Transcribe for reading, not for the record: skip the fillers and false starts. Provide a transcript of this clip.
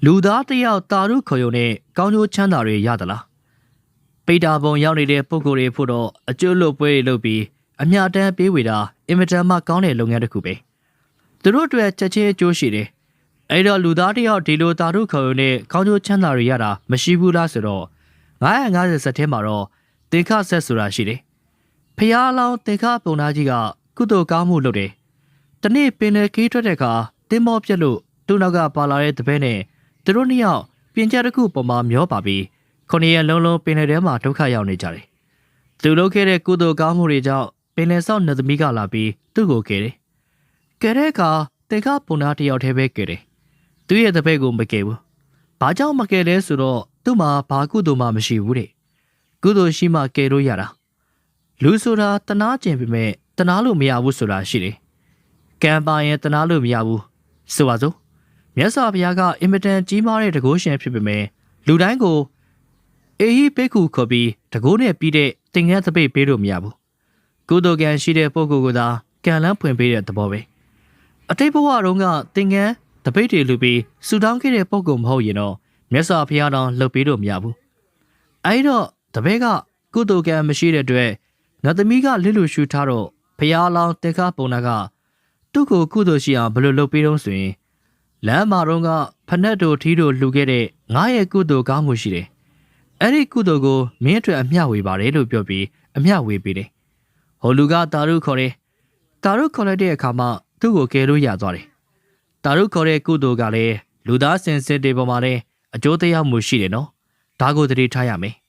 လူသားတယောက်တာရုခေါ်ရုံနဲ့ကောင်းကျိုးချမ်းသာတွေရသလားပိတာပုံရောက်နေတဲ့ပုံကိုယ်တွေဖို့တော့အကျိုးလွတ်ပွဲတွေလုပ်ပြီးအမြတမ်းပေးဝေတာအင်မတန်မှကောင်းတဲ့လုပ်ငန်းတစ်ခုပဲသူတို့အတွက်ချက်ချင်းအကျိုးရှိတယ်အဲ့တော့လူသားတယောက်ဒီလိုတာရုခေါ်ရုံနဲ့ကောင်းကျိုးချမ်းသာတွေရတာမရှိဘူးလားဆိုတော့950ဆက်ထဲမှာတော့သင်္ခဆက်ဆိုတာရှိတယ်ဖျားလောင်းသင်္ခပုံသားကြီးကကုသိုလ်ကောင်းမှုလုပ်တယ်တနေ့ပင်လယ်ကြီးထွက်တဲ့အခါတင်းမောပြက်လို့သူ့နောက်ကပါလာတဲ့တပည့်နဲ့သူတို့နှစ်ယောက်ပြင်ကျတစ်ခုပေါ်မှာမျောပါပြီး9ရက်လုံးပင်လယ်ထဲမှာဒုက္ခရောက်နေကြတယ်သူလုပ်ခဲ့တဲ့ကုသိုလ်ကောင်းမှုတွေကြောင့်ပင်လယ်ဆောက်နေသမီးကလာပြီးသူ့ကိုကယ်တယ်ကယ်တဲ့အခါသင်္ခပုံသားတယောက်တည်းပဲကယ်တယ်သူ့ရဲ့တပည့်ကိုမကယ်ဘူးဘာကြောင့်မကယ်လဲဆိုတော့သူ့မှာဘာကုသိုလ်မှမရှိဘူးတဲ့ကုသိုလ်ရှိမှကယ်လို့ရတာလူဆိုတာတနာကျင်ပေမဲ့တနာလို့မရဘူးဆိုတာရှိတယ်ကံပါရင်တနာလို့မရဘူးဆိုပါစို့မြတ်စွာဘုရားကအင်မတန်ကြီးမားတဲ့တကုရှင်ဖြစ်ပေမဲ့လူတိုင်းကိုအေဟိပိက္ခုခေါ်ပြီးတကုနဲ့ပြီးတဲ့သင်္ကန်းသပိတ်ပေးလို့မရဘူးကုသိုလ်ကံရှိတဲ့ပုဂ္ဂိုလ်ကသာကံလန်းဖွင့်ပေးတဲ့သဘောပဲအတိတ်ဘဝတုန်းကသင်္ကန်းသပိတ်တွေလူပြီးဆူတောင်းခဲ့တဲ့ပုဂ္ဂိုလ်မဟုတ်ရင်တော့မြတ်စွာဘုရားတော်လှုပ်ပေးလို့မရဘူးအဲဒီတော့တပည့်ကကုသိုလ်ကံမရှိတဲ့အတွက်ငါသမီးကလစ်လူရှူထားတော့ဘုရားလောင်းသင်္ခပုံနာကသူ့ကိုကုသိုလ်ရှိအောင်ဘယ်လိုလုပ်ပေးတော့ဆိုရင်လမ်းမှာတော့ကဖနက်တို့ထီးတို့လှူခဲ့တဲ့ငါရဲ့ကုသိုလ်ကောင်းမှုရှိတယ်။အဲ့ဒီကုသိုလ်ကိုမင်းအတွက်အမျှဝေပါတယ်လို့ပြောပြီးအမျှဝေပေးတယ်။ဟိုလူကတာရုခေါ်တယ်။တာရုခေါ်လိုက်တဲ့အခါမှာသူ့ကိုကယ်လို့ရသွားတယ်။တာရုခေါ်တဲ့ကုသိုလ်ကလည်းလူသားစင်စစ်တွေပေါ်မှာလည်းအကျိုးသက်ရောက်မှုရှိတယ်နော်။ဒါကိုသတိထားရမယ်။